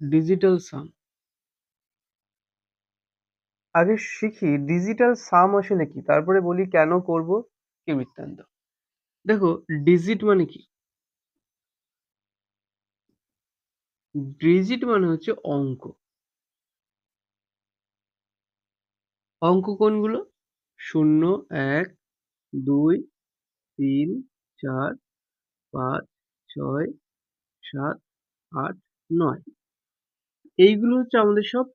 Digital সাম। আগে শিখি digital সাম আসলে কি, তারপরে বলি কেন করব, কি বৃত্তান্ত। দেখো, ডিজিট মানে কি? ডিজিট মানে হচ্ছে অঙ্ক। অঙ্ক কোনগুলো? 0, 1, 2, 3, 4, 5, 6, 7, 8, 9। এইগুলো হচ্ছে আমাদের সব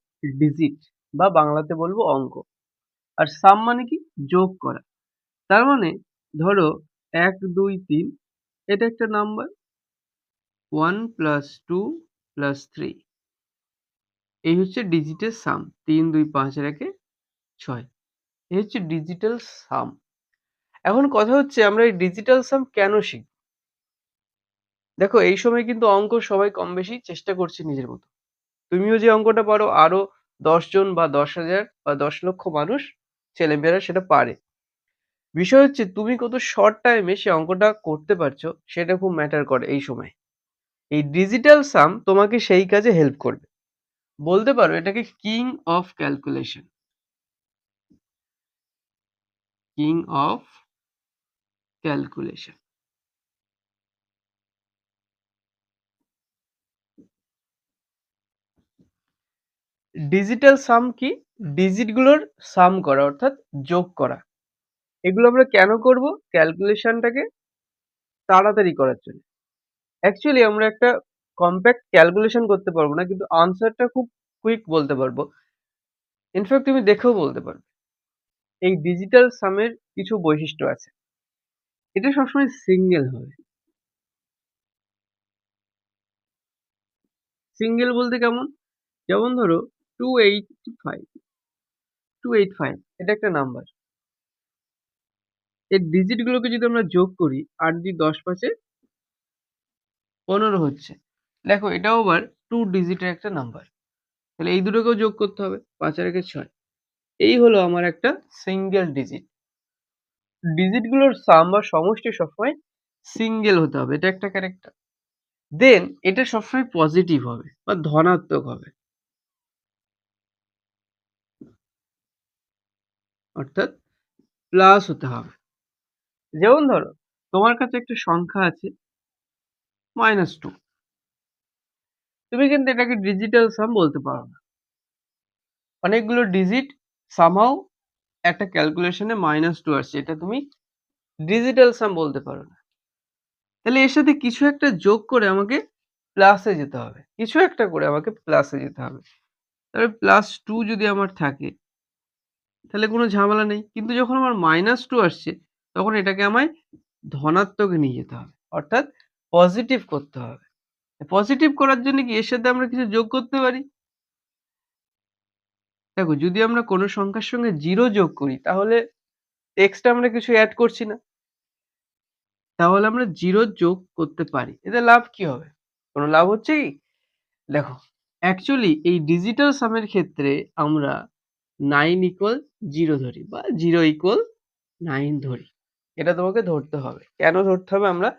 ডিজিট, বা বাংলাতে বলবো অঙ্ক। আর সাম মানে কি? যোগ করা। তার মানে ধরো 1, 2, 3, এটা একটা নাম্বার। 1 + 2 + 3, এই হচ্ছে ডিজিটের সাম। 3, 2, 5 আর 1 6, এই হচ্ছে ডিজিটাল সাম। এখন কথা হচ্ছে আমরা এই ডিজিটাল সাম কেন শিখব? দেখো, এই সময় কিন্তু অঙ্ক সবাই কম বেশি চেষ্টা করছে নিজের মতো। তুমিও যে অঙ্কটা পারো, আরো 10 জন বা 10,000 বা 10 লক্ষ মানুষ, ছেলেমেয়েরা সেটা পারে। বিষয় হচ্ছে তুমি কত শর্ট টাইমে সে অঙ্কটা করতে পারছো, সেটা খুব ম্যাটার করে এই সময়। এই ডিজিটাল সাম তোমাকে সেই কাজে হেল্প করবে। বলতে পারো এটাকে king of calculation. King of calculation. Digital sum কি? ডিজিট গুলোর সাম করা, অর্থাৎ যোগ করা। এগুলো আমরা কেন করব? ক্যালকুলেশনটাকে তাড়াতাড়ি করার জন্য। অ্যাকচুয়ালি আমরা একটা কম্প্যাক্ট ক্যালকুলেশন করতে পারবো না, কিন্তু আনসারটা খুব কুইক বলতে পারবো। ইনফ্যাক্ট তুমি দেখেও বলতে পারবে। এই ডিজিটাল সামের কিছু বৈশিষ্ট্য আছে। এটা সবসময় সিঙ্গেল হবে। সিঙ্গেল বলতে কেমন? যেমন ধরো 285, 285 এটা একটা নাম্বার। এর ডিজিট গুলোকে যদি আমরা যোগ করি, 8 দিয়ে 10 5-এ 15 হচ্ছে। দেখো, এটাও আবার 2 ডিজিটের একটা নাম্বার। তাহলে এই দুটোকেও যোগ করতে হবে। 5 আর 1 6। এই হলো আমার একটা সিঙ্গেল ডিজিট। ডিজিট গুলোর সাম বা সমষ্টি সবসময় সিঙ্গেল হতে হবে, এটা একটা ক্যারেক্টার। দেন এটা সবসময় পজিটিভ হবে বা ধনাত্মক হবে, অর্থাৎ প্লাস হতে হবে। যেমন ধরো, তোমার কাছে একটা সংখ্যা আছে -2, তুমি কিন্তু এটাকে ডিজিটাল সাম বলতে পারো না। অনেকগুলো ডিজিট সামহাউ একটা ক্যালকুলেশনে -2 আসছে, এটা তুমি ডিজিটাল সাম বলতে পারো না। তাহলে এর সাথে কিছু একটা যোগ করে আমাকে প্লাসে যেতে হবে, কিছু একটা করে আমাকে প্লাসে যেতে হবে। তাহলে +2 যদি আমার থাকে, তাহলে কোনো ঝামেলা নেই। কিন্তু যখন আমার -2 আসছে, তখন এটাকে আমায় ধনাত্মকে নিয়ে যেতে হবে, অর্থাৎ পজিটিভ করতে হবে। পজিটিভ করার জন্য কি এর সাথে আমরা কিছু যোগ করতে পারি? দেখো, যদি আমরা কোনো সংখ্যার সঙ্গে 0 যোগ করি, তাহলে এক্সট্রা আমরা কিছু এড করছি না। তাহলে আমরা 0 যোগ করতে পারি। এতে লাভ কি হবে? কোনো লাভ হচ্ছে কি? দেখো, অ্যাকচুয়ালি এই ডিজিটাল সামের ক্ষেত্রে আমরা 9 = 0 ধরি বা 0 = 9 ধরি। এটা তোমাকে ধরতে হবে। কেন ধরতে হবে আমরা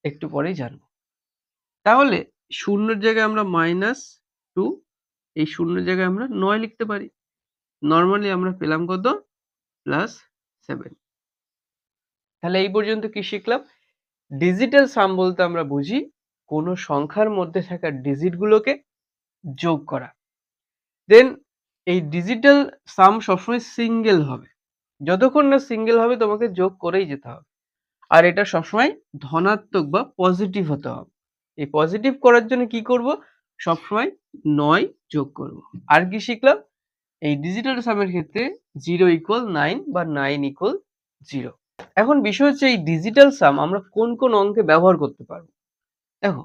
একটু পরেই জানবো। তাহলে শূন্যের জায়গায় আমরা -2, এই শূন্যের জায়গায় আমরা 9 লিখতে পারি। নরমালি আমরা পেলাম কত? +7। তাহলে এই পর্যন্ত কি শিখলাম? ডিজিটাল সাম বলতে আমরা বুঝি কোনো সংখ্যার মধ্যে থাকা ডিজিট গুলোকে যোগ করা। দেন এই ডিজিটাল সাম সবসময় সিঙ্গেল হবে। যতক্ষণ না সিঙ্গেল হবে তোমাকে যোগ করেই যেতে হবে। আর এটা সবসময় ধনাত্মক বা পজিটিভ হতে হবে। এই পজিটিভ করার জন্য কি করব? সবসময় 9 যোগ করব। আর কি শিখলাম? এই ডিজিটাল সামের ক্ষেত্রে 0 = 9 বা 9 = 0। এখন বিষয় হচ্ছে এই ডিজিটাল সাম আমরা কোন কোন অঙ্কে ব্যবহার করতে পারবো। দেখো,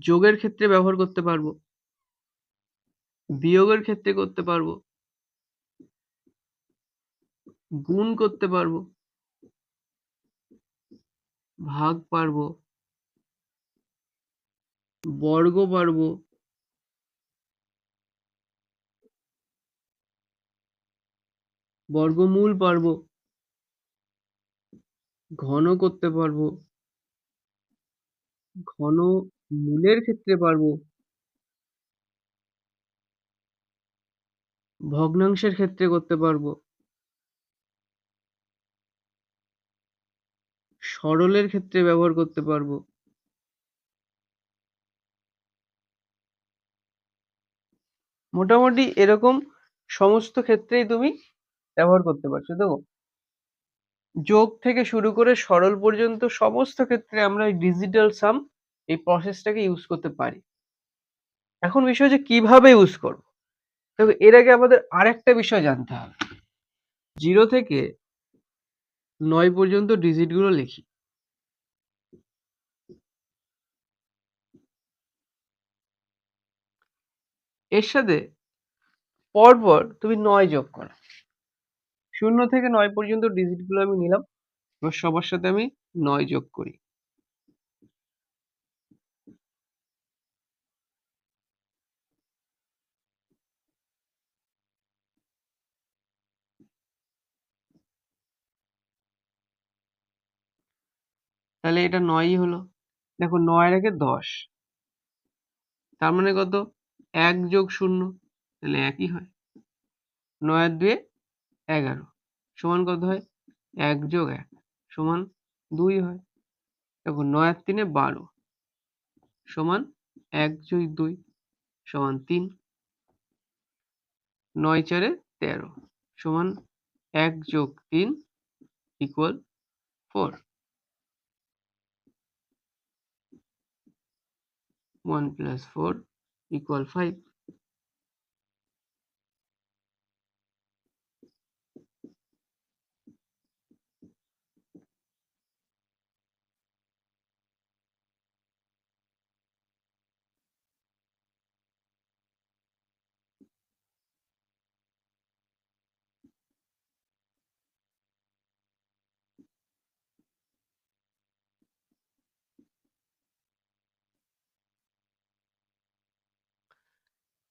যোগের ক্ষেত্রে ব্যবহার করতে পারবো, বিয়োগের ক্ষেত্রে করতে পারবো, গুণ করতে পারবো, ভাগ পারবো, বর্গ পারবো, বর্গমূল পারবো, ঘন করতে পারবো, ঘনমূলের ক্ষেত্রে পারবো, ভগ্নাংশের ক্ষেত্রে করতে পারবো, সরলের ক্ষেত্রে ব্যবহার করতে পারবো। মোটামুটি এরকম সমস্ত ক্ষেত্রেই তুমি ব্যবহার করতে পারছো। দেখো, যোগ থেকে শুরু করে সরল পর্যন্ত সমস্ত ক্ষেত্রে আমরা এই ডিজিটাল সাম এই প্রসেসটাকে ইউজ করতে পারি। এখন বিষয় হচ্ছে কিভাবে ইউজ করব। দেখো, এর আগে আমাদের আরেকটা বিষয় জানতে হবে। 0 থেকে 9 পর্যন্ত ডিজিট গুলো লিখি। এর সাথে পরপর তুমি 9 যোগ করো। 0 থেকে 9 পর্যন্ত ডিজিট গুলো আমি নিলাম। এবার সবার সাথে আমি 9 যোগ করি। তাহলে এটা 9ই হলো। দেখো, 9 এর আগে 10, তার মানে কত? 1 যোগ 0, তাহলে 1ই হয়। 9 আর 2 11 সমান কত হয়? 1 যোগ 1 সমান 2 হয়। দেখো, 9 আর 3 12 সমান 1 যোগ 2 সমান 3। 9 4 13 সমান 1 যোগ 3 ইকুয়াল 4। 1 plus 4 equal 5।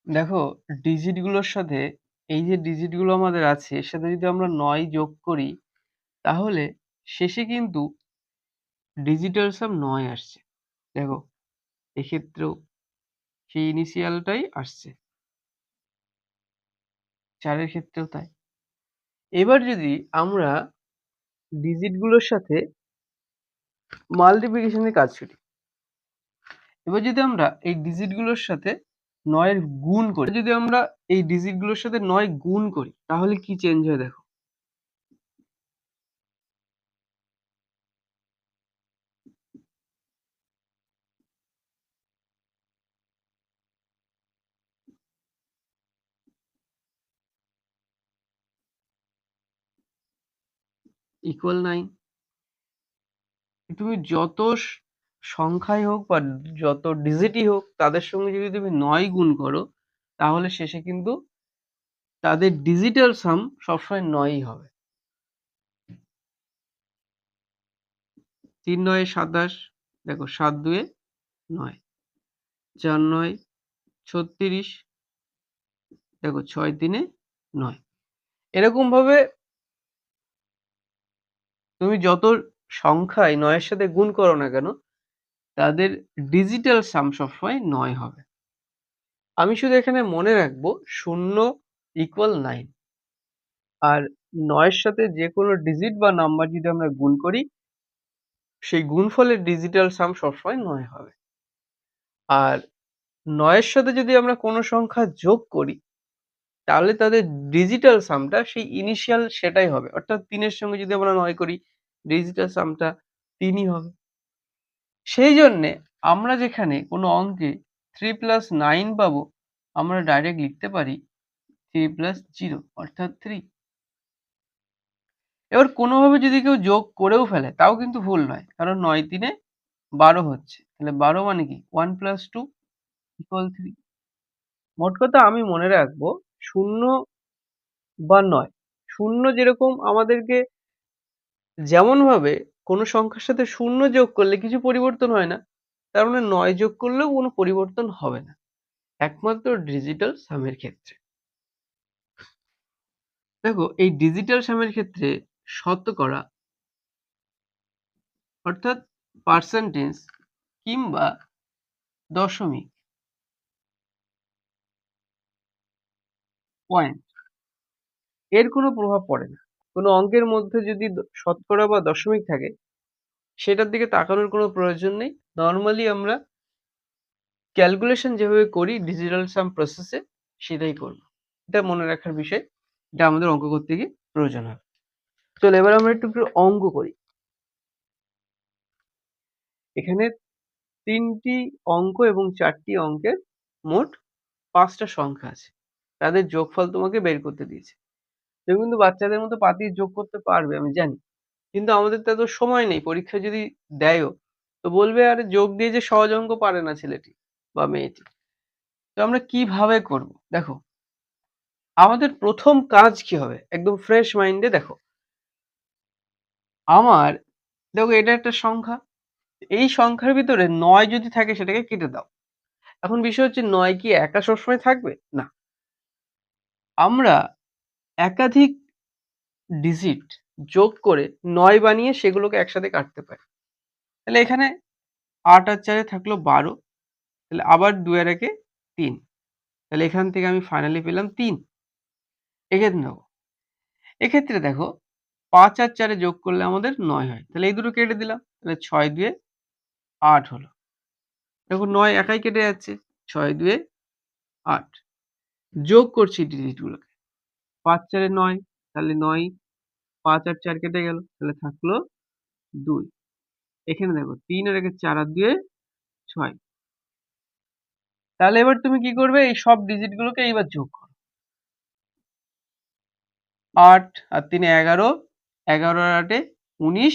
দেখো, ডিজিট গুলোর সাথে এই যে ডিজিট গুলো আমাদের আছে এর সাথে যদি আমরা 9 যোগ করি তাহলে শেষে কিন্তু ডিজিটাল সাম 9 আসছে। দেখো, এক্ষেত্রেও সেই ইনিশিয়ালটাই আসছে, 4 এর ক্ষেত্রেও তাই। এবার যদি আমরা ডিজিট গুলোর সাথে মাল্টিপ্লিকেশনের কাজ করি, এবার যদি আমরা এই ডিজিট গুলোর সাথে 9 এর গুণ করি, যদি আমরা এই ডিজিট গুলোর সাথে 9 গুণ করি তাহলে কি চেঞ্জ হয় দেখো। ইকুয়াল 9। তুমি যত সংখ্যাই হোক বা যত ডিজিটই হোক তাদের সঙ্গে যদি তুমি 9 গুণ করো তাহলে শেষে কিন্তু তাদের ডিজিটাল সাম সবসময় 9ই হবে। 3 9 27, দেখো 7 2 9, 4 9 36, দেখো 6 3 9। এরকম ভাবে তুমি যত সংখ্যায় 9 এর সাথে গুণ করো না কেন তাদের ডিজিটাল সাম সবসময় 9 হবে। আমি শুধু এখানে মনে রাখবো 0 ইকুয়াল 9, আর 9 এর সাথে যে কোনো ডিজিট বা নাম্বার যদি আমরা গুণ করি সেই গুণফলের ডিজিটাল সাম সবসময় 9 হবে। আর 9 এর সাথে যদি আমরা কোনো সংখ্যা যোগ করি তাহলে তাদের ডিজিটাল সামটা সেই ইনিশিয়াল সেটাই হবে। অর্থাৎ 3 এর সঙ্গে যদি আমরা 9 করি ডিজিটাল সামটা 3 ই হবে। সেই জন্যে আমরা যেখানে কোনো অঙ্কে 3 প্লাস 9 পাবো আমরা ডাইরেক্ট লিখতে পারি 3 প্লাস 0 অর্থাৎ 3। এবার কোনোভাবে যদি কেউ যোগ করেও ফেলে তাও কিন্তু ভুল নয়, কারণ 9 3 12 হচ্ছে, তাহলে 12 মানে কি 1 প্লাস 2 ইকুয়াল 3। মোট কথা আমি মনে রাখবো 0 বা 9, 0 যেরকম আমাদেরকে যেমন ভাবে কোনো সংখ্যার সাথে 0 যোগ করলে কিছু পরিবর্তন হয় না, তার মানে 9 যোগ করলেও কোনো পরিবর্তন হবে না, একমাত্র ডিজিটাল সামের ক্ষেত্রে। দেখো, এই ডিজিটাল সামের ক্ষেত্রে শতকরা অর্থাৎ পার্সেন্টেজ কিংবা দশমিক, পয়েন্ট এর কোনো প্রভাব পড়ে না। কোনো অঙ্কের মধ্যে যদি শতকরা বা দশমিক থাকে সেটার দিকে তাকানোর কোনো প্রয়োজন নেই। নরমালি আমরা ক্যালকুলেশন যেভাবে করি ডিজিটাল সাম প্রসেসে সেটাই করব। এটা মনে রাখার বিষয়। এটা আমাদের অঙ্ক করতে গিয়ে প্রয়োজন হবে। চলো এবার আমরা একটু অঙ্ক করি। এখানে ৩ টি অঙ্ক এবং ৪ টি অঙ্কের মোট ৫ টা সংখ্যা আছে। তাদের যোগফল তোমাকে বের করতে দিয়েছে। তুমি কিন্তু বাচ্চাদের মতো পাতিয়ে যোগ করতে পারবে আমি জানি। কিন্তু আমাদের তো এত সময় নেই। পরীক্ষা যদি দেয়ও তো বলবে আরে যোগ দিয়ে যে সহজ অঙ্ক পারে না ছেলেটি বা মেয়েটি। তো আমরা কিভাবে করব? দেখো, আমাদের ১ম কাজ কি হবে? একদম ফ্রেশ মাইন্ডে দেখো। আমার দেখো এটা একটা সংখ্যা। এই সংখ্যার ভিতরে ৯ যদি থাকে সেটাকে কেটে দাও। এখন বিষয় হচ্ছে ৯ কি একা সবসময় থাকবে? না। আমরা একাধিক ডিজিট যোগ করে ৯ বানিয়ে সেগুলোকে একসাথে কাটতে পারি। তাহলে এখানে ৮ আর ৪ এ থাকলো ১২। তাহলে আবার ২ আর ১ এ ৩। তাহলে এখান থেকে আমি ফাইনালি পেলাম ৩। এক্ষেত্রে দেখো, এক্ষেত্রে দেখো ৫ আর ৪ এ যোগ করলে আমাদের ৯ হয়। তাহলে এই দুটো কেটে দিলাম। তাহলে ৬ ২ এ ৮ হলো। দেখো ৯ একাই কেটে যাচ্ছে। ৬ ২ এ ৮। যোগ করছি ডিজিট গুলোকে। ৫ ৪ এ ৯, তাহলে ৯, ৫ আর ৪ কেটে গেল। তাহলে থাকলো ২। এখানে দেখো ৩ আর ১ এ ৪ আর ২ এ ৬। তাহলে এবার তুমি কি করবে? এই সব ডিজিট গুলোকে এইবার যোগ করো। ৮ আর ৩ এ ১১, ১১ আর ৮ এ ১৯,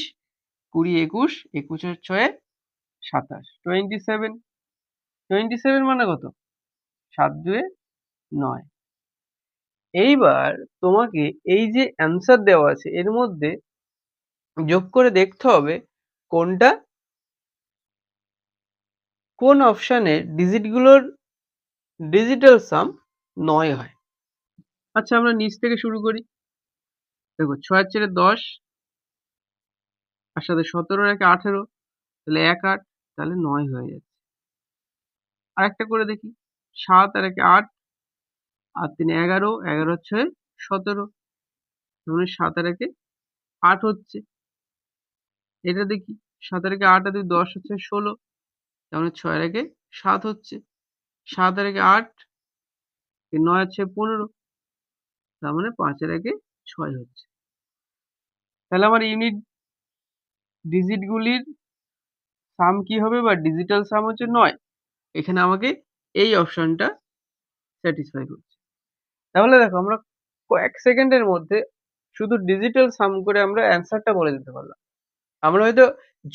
২০ ২১, ২১ আর ৬ এ ২৭, 27, 27 মানে কত? ৭ ২ এ ৯। এইবার তোমাকে এই যে অ্যান্সার দেওয়া আছে এর মধ্যে যোগ করে দেখতে হবে কোনটা কোন অপশানে ডিজিটগুলোর ডিজিটাল সাম ৯ হয়। আচ্ছা আমরা নিচ থেকে শুরু করি। দেখো ৬ আর ৪ এ ১০ আর সাথে ১৭ আর ১ এ ১৮ তাহলে ১ ৮ তাহলে ৯ হয়ে যাচ্ছে। আরেকটা করে দেখি ৭ আর ১ এ ৮ আর ৩ এ ১১, ১১ আর ৬ এ ১৭ তার মানে ৭ আর ১ এ ৮ হচ্ছে। এটা দেখি ৭ আর ১ এ ৮ আর ২ ১০ আর ৬ ১৬ তার মানে ৬ আর ১ এ ৭ হচ্ছে। ৭ আর ১ এ ৮ ৯ আর ৬ ১৫ তার মানে ৫ আর ১ এ ৬ হচ্ছে। তাহলে আমার ইউনিট ডিজিট গুলির সাম কি হবে বা ডিজিটাল সাম হচ্ছে ৯। এখানে আমাকে এই অপশনটা স্যাটিসফাই করছে। তাহলে দেখো আমরা কয়েক সেকেন্ডের মধ্যে শুধু ডিজিটাল সাম করে আমরা অ্যান্সারটা বলে দিতে পারলাম। আমরা হয়তো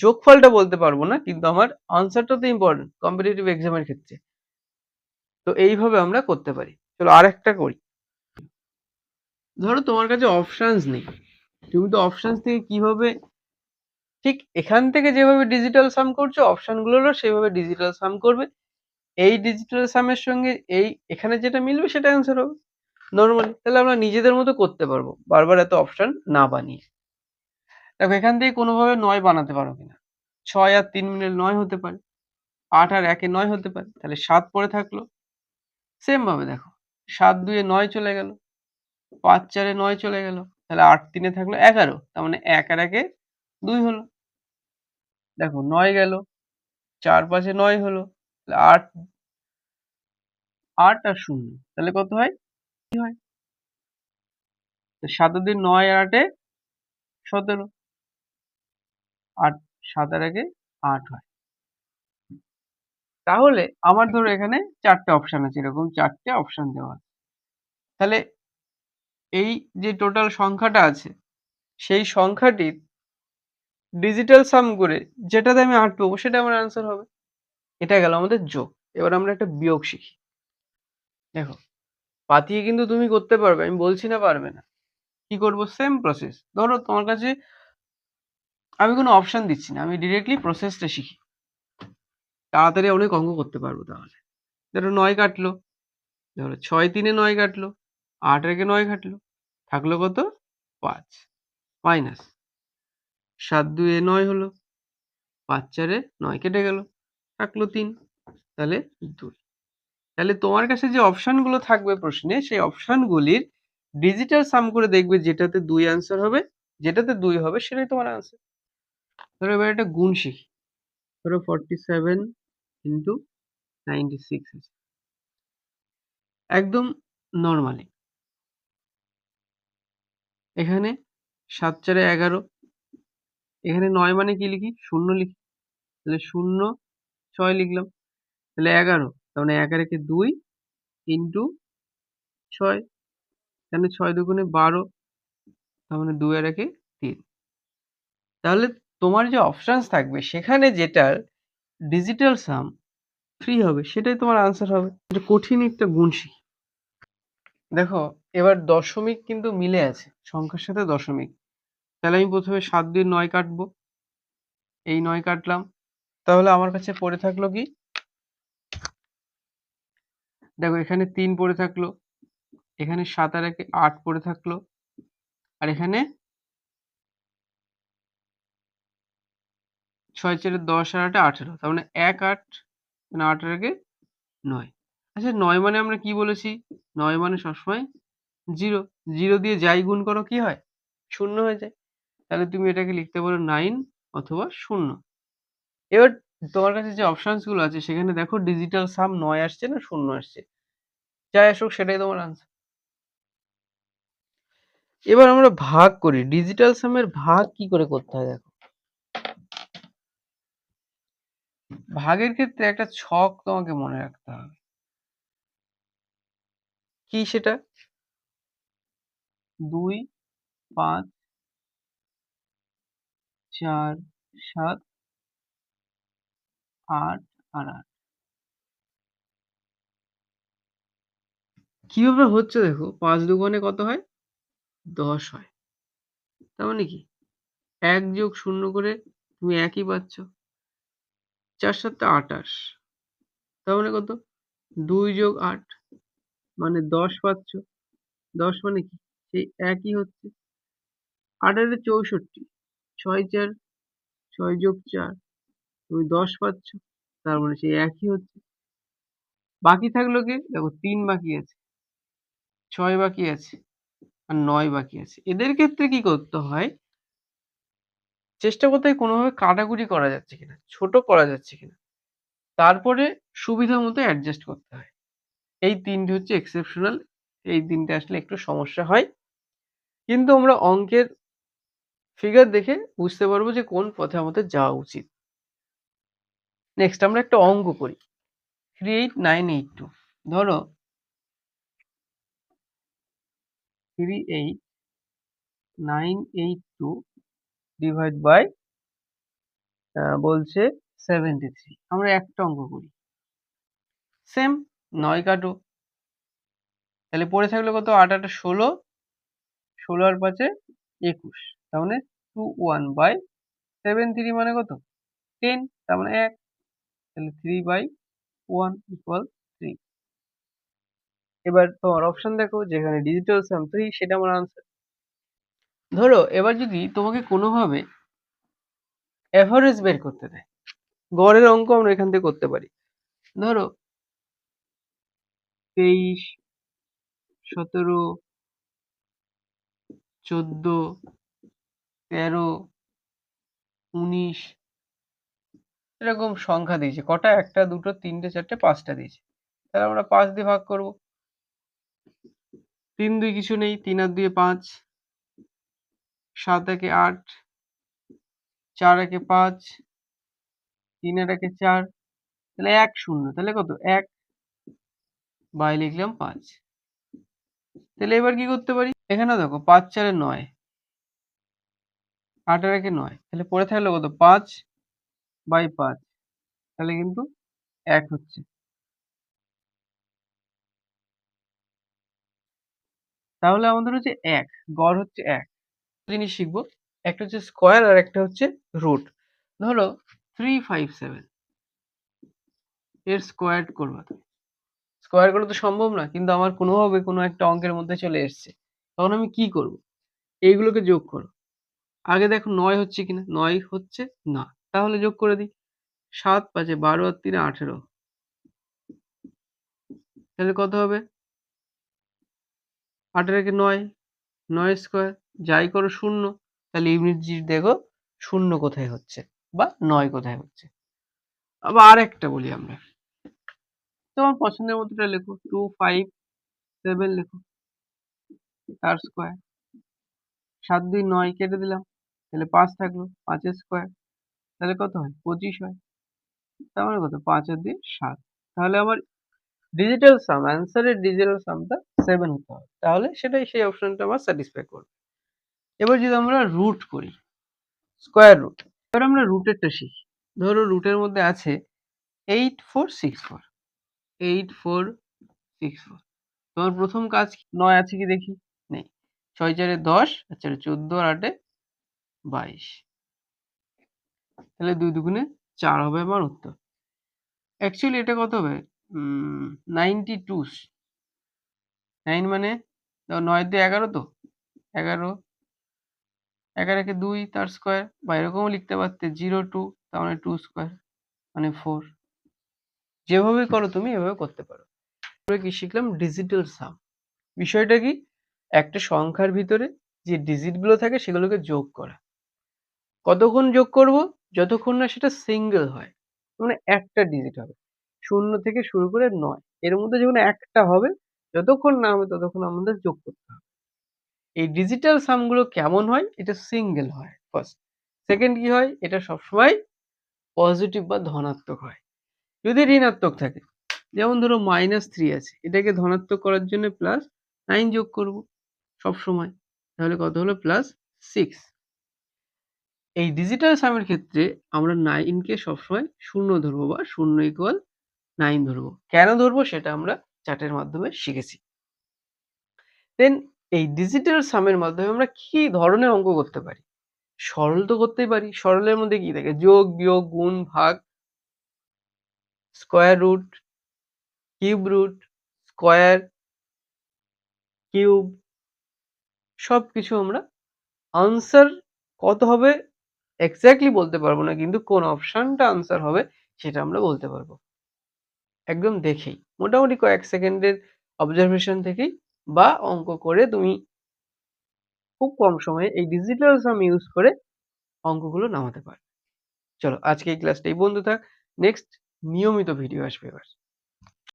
যোগফলটা বলতে পারবো না কিন্তু আমার আনসারটা তো ইম্পর্টেন্ট কম্পিটিটিভ এক্সাম এর ক্ষেত্রে। তো এইভাবে আমরা করতে পারি। চলো আরেকটা করি। ধরো তোমার কাছে অপশনস নেই। তুমি তো অপশনস থেকে কিভাবে ঠিক এখান থেকে যেভাবে ডিজিটাল সাম করছো অপশন গুলোরও সেভাবে ডিজিটাল সাম করবে। এই ডিজিটাল সামের সঙ্গে এই এখানে যেটা মিলবে সেটা অ্যান্সার হবে নরমালি। তাহলে আমরা নিজেদের মতো করতে পারবো বারবার এত অপশন না বানিয়ে। দেখো এখান থেকে কোনোভাবে ৯ বানাতে পারো কিনা। ৬ আর ৩ মিলে ৯ হতে পারে। ৮ আর ১ এ ৯ হতে পারে। তাহলে ৭ পড়ে থাকলো। সেম ভাবে দেখো ৭ ২ এ ৯ চলে গেল। ৫ ৪ এ ৯ চলে গেল। তাহলে ৮ ৩ এ থাকলো ১১ তার মানে ১ আর ১ এ ২ হলো। দেখো ৯ গেল। ৪ ৫ এ ৯ হলো। তাহলে ৮ আর ০ তাহলে কত হয়? কি হয়? ৭ ২ ৯ আর ৮ এ ১৭ ৮ ৭ আর ১ এ ৮ হয়। তাহলে আমার ধরো এখানে ৪ টে অপশন আছে এরকম ৪ টে অপশন দেওয়া আছে। তাহলে এই যে টোটাল সংখ্যাটা আছে সেই সংখ্যাটির ডিজিটাল সাম করে যেটাতে আমি ৮ পাবো সেটা আমার অ্যান্সার হবে। এটা গেল আমাদের যোগ। এবার আমরা একটা বিয়োগ শিখি। দেখো পাতিয়ে কিন্তু তুমি করতে পারবে আমি বলছি না পারবে না। কি করব সেম প্রসেস। ধরো তোমার কাছে আমি কোনো অপশন দিচ্ছি না। আমি ডিরেক্টলি প্রসেসটা শিখি। তাড়াতাড়ি অনেক অঙ্ক করতে পারবো তাহলে। ধরো ৯ কাটলো। ধরো ৬ ৩ এ ৯ কাটলো। ৮ আর ১ এ ৯ কাটলো। থাকলো কত? ৫ মাইনাস ৭ ২ এ ৯ হলো। ৫ ৪ এ ৯ কেটে গেল। থাকলো ৩ তাহলে ২। তাহলে তোমার কাছে যে অপশন গুলো থাকবে প্রশ্নে সেই অপশন গুলির ডিজিটাল সাম করে দেখবে যেটাতে ২ অ্যান্সার হবে, যেটাতে ২ হবে সেটাই তোমার অ্যান্সার। ধরো এবার একটা গুণ শিখি। ধরো 47 ইন্টু 96 আছে। একদম নরমালি। এখানে ৭ ৪ এ ১১, এখানে ৯ মানে কি লিখি? ০ লিখি। তাহলে ০, ৬ লিখলাম। তাহলে ১১, তার মানে ১ আর একে ২ ইন্টু ৬, তাহলে ৬ দুগুণে ১২, তার মানে ২ আর একে ৩। তাহলে তোমার যে অপশনস থাকবে সেখানে যেটার ডিজিটাল সাম ৩ হবে সেটাই তোমার আনসার হবে। এটা কঠিন একটা গুণ শিখি। দেখো এবার দশমিক কিন্তু মিলে আছে সংখ্যার সাথে দশমিক। তাহলে আমি প্রথমে ৭ দিয়ে ৯ কাটবো। এই ৯ কাটলাম। তাহলে আমার কাছে পড়ে থাকলো কি? দেখো এখানে ৩ পড়ে থাকলো। এখানে ৭ আর একে ৮ পড়ে থাকলো। আর এখানে ৬ ৪ এ ১০ আর ৮ এ ১৮। তার মানে ১ ৮, মানে ৮ আর একে ৯। আচ্ছা ৯ মানে আমরা কি বলেছি? ৯ মানে সবসময় 0। 0 দিয়ে যাই গুণ করো কি হয়? ০ হয়ে যায়। তাহলে তুমি এটাকে লিখতে পারো 9 অথবা 0। এবার তোমার কাছে যে অপশনস গুলো আছে সেখানে দেখো ডিজিটাল সাম ৯ আসছে না ০ আসছে। যাই আসুক সেটাই তোমার আনসার। এবার আমরা ভাগ করি। ডিজিটাল সামের ভাগ কি করে করতে হয় দেখো। ভাগের ক্ষেত্রে একটা ছক তোমাকে মনে রাখতে হবে। কি সেটা? ২, ৫, ৪, ৭, ৮ আর ৮। কিভাবে হচ্ছে দেখো, ৫ দুগুণে কত হয়? ১০ হয়। তার মানে কি? ১ যোগ ০ করে তুমি ১ ই পাচ্ছ। ৪ ৭ ২৮। তার মানে কত? ২ যোগ ৮ মানে ১০ পাচ্ছ। ১০ মানে কি? সেই একই হচ্ছে। ৮ আর ৬৪। ৬ ৪, ৬ যোগ ৪ তুমি ১০ পাচ্ছ। তার মানে সেই একই হচ্ছে। বাকি থাকলো কি? দেখো ৩ বাকি আছে, ৬ বাকি আছে আর ৯ বাকি আছে। এদের ক্ষেত্রে কি করতে হয়? চেষ্টা করতে হয় কোনোভাবে কাটাকুটি করা যাচ্ছে কিনা, ছোট করা যাচ্ছে কিনা। তারপরে সুবিধা মতো অ্যাডজাস্ট করতে হয়। এই ৩ টে হচ্ছে এক্সেপশনাল। এই ৩ টে আসলে একটু সমস্যা হয়। কিন্তু আমরা অঙ্কের ফিগার দেখে বুঝতে পারবো যে কোন পথে আমাদের যাওয়া উচিত। নেক্সট আমরা একটা অঙ্ক করি। 38982 ধরো 38982 ডিভাইড বাই বলছে 73। আমরা একটা অঙ্ক করি। সেম ৯ কাটো। তাহলে পড়ে থাকলো কত? ৮ ৮ ১৬, ১৬ আর ৫ ২১। তার মানে 21/73 মানে কত? 10, তার মানে ১। তাহলে 3/1 ইকুয়াল 3। এবার তোমার অপশন দেখো যেখানে ডিজিটাল সাম 3 সেটা আমার আনসার। ধরো এবার যদি তোমাকে কোনোভাবে এভারেজ বের করতে দেয়, গড়ের অঙ্ক আমরা এখান থেকে করতে পারি। ধরো ২৩, ১৭, ১৪, ১৩, ১৯ এরকম সংখ্যা দিয়েছে। কটা? ১ টা ২ টো ৩ টে ৪ টে ৫ টা দিয়েছে। তাহলে আমরা ৫ দিয়ে ভাগ করব। ৩ ২ কিছু নেই, ৩ আর ২ ৫, ৭ একে ৮, ৪ একে ৫, ৩ আর একে ৪, তাহলে ১ ০। তাহলে কত? ১ বাই লিখলাম ৫। তাহলে এবার কি করতে পারি? এখানেও দেখো ৫ ৪ এ ৯, ৮ আর একে ৯। তাহলে পড়ে থাকলো কত? ৫ বাই ৫। তাহলে কিন্তু ১ হচ্ছে। তাহলে আমাদের হচ্ছে ১, গড় হচ্ছে ১। জিনিস শিখবো। একটা হচ্ছে স্কয়ার আর একটা হচ্ছে রুট। ধরো 357 এর স্কয়ার করবা তুমি। স্কয়ার করা তো সম্ভব না, কিন্তু আমার কোনোভাবে কোনো একটা অঙ্কের মধ্যে চলে এসছে। তখন আমি কি করব? এইগুলোকে যোগ করো। আগে দেখো ৯ হচ্ছে কিনা? ৯ হচ্ছে না। তাহলে যোগ করে দিই। ৭ ৫ এ ১২ আর ৩ এ ১৮। তাহলে কত হবে? 8 এর একে 9, 9 স্কোয়ার, যাই করো 0, তাহলে ইউনিট দেখো 0 কোথায় হচ্ছে বা 9 কোথায় হচ্ছে। আবার আরেকটা বলি আমরা, তোমার পছন্দের মতোটা লেখো, 2, 5, 7 লেখো, তার স্কোয়ার, 7, 2, 9 কেটে দিলাম, তাহলে 5 থাকলো, 5 এর স্কোয়ার, তাহলে কত হয়? 25 হয়। তার মানে কত? 5 আর 2 7। তাহলে আমার ডিজিটাল সাম, অ্যান্সারের ডিজিটাল সামটা 7 হতে হবে। তাহলে সেটাই, সেই অপশনটা আমার স্যাটিসফাই করবে। এবার যদি আমরা রুট করি, স্কোয়ার রুট, এবার আমরা রুটেরটা শিখি। ধরো রুটের মধ্যে আছে 8464, 8464। তোমার প্রথম কাজ 9 আছে কি দেখি? নেই। 6 4 10, আর 4 14, আর 8 22। তাহলে 2 দুগুণে 4 হবে আমার উত্তর। অ্যাকচুয়ালি এটা কত হবে? 92। 9 মানে 9 দিয়ে 11 তো, 11, 11 একে 2 তার স্কোয়ার, বা এরকমও লিখতে পারতে 02, তার মানে 2 স্কোয়ার মানে 4। যেভাবে করো তুমি এভাবে করতে পারো। আমরা কি শিখলাম? ডিজিটাল সাম। বিষয়টা কি? একটা সংখ্যার ভিতরে যে ডিজিট গুলো থাকে সেগুলোকে যোগ করা। কতক্ষণ যোগ করব? যতক্ষণ না সেটা সিঙ্গেল হয়, মানে একটা ডিজিট হবে। 0 থেকে শুরু করে 9, এর মধ্যে যখন একটা হবে, যতক্ষণ না হবে ততক্ষণ আমাদের যোগ করতে হবে। এই ডিজিটাল সাম গুলো কেমন হয়? এটা সিঙ্গেল হয় ফার্স্ট। সেকেন্ড কি হয়? এটা সবসময় পজিটিভ বা ধনাত্মক হয়। যদি ঋণাত্মক থাকে, যেমন ধরো -3 আছে, এটাকে ধনাত্মক করার জন্য +9 যোগ করব সবসময়। তাহলে কত হলো? +6। এই ডিজিটাল সামের ক্ষেত্রে আমরা 9 কে সবসময় 0 ধরবো বা 0 = 9 ধরবো। কেন ধরবো সেটা আমরা চার্টের মাধ্যমে শিখেছি। দেন এই ডিজিটাল সামের মাধ্যমে আমরা কি ধরনের অঙ্ক করতে পারি? সরল তো করতেই পারি। সরলের মধ্যে কি থাকে? যোগ, বিয়োগ, গুণ, ভাগ, square root, cube root, square, cube, সবকিছু আমরা আনসার কত হবে এক্সাক্টলি বলতে পারবো না, কিন্তু কোন অপশনটা আনসার হবে সেটা আমরা বলতে পারবো একদম দেখেই। মোটামুটি কয়েক সেকেন্ডের অবজারভেশন থেকেই বা অঙ্ক করে তুমি খুব কম সময়ে এই ডিজিটাল সাম ইউজ করে অঙ্কগুলো নামাতে পারবে। চলো আজকে এই ক্লাসটা এই পর্যন্ত থাক। নেক্সট নিয়মিত ভিডিও আসবে এবার।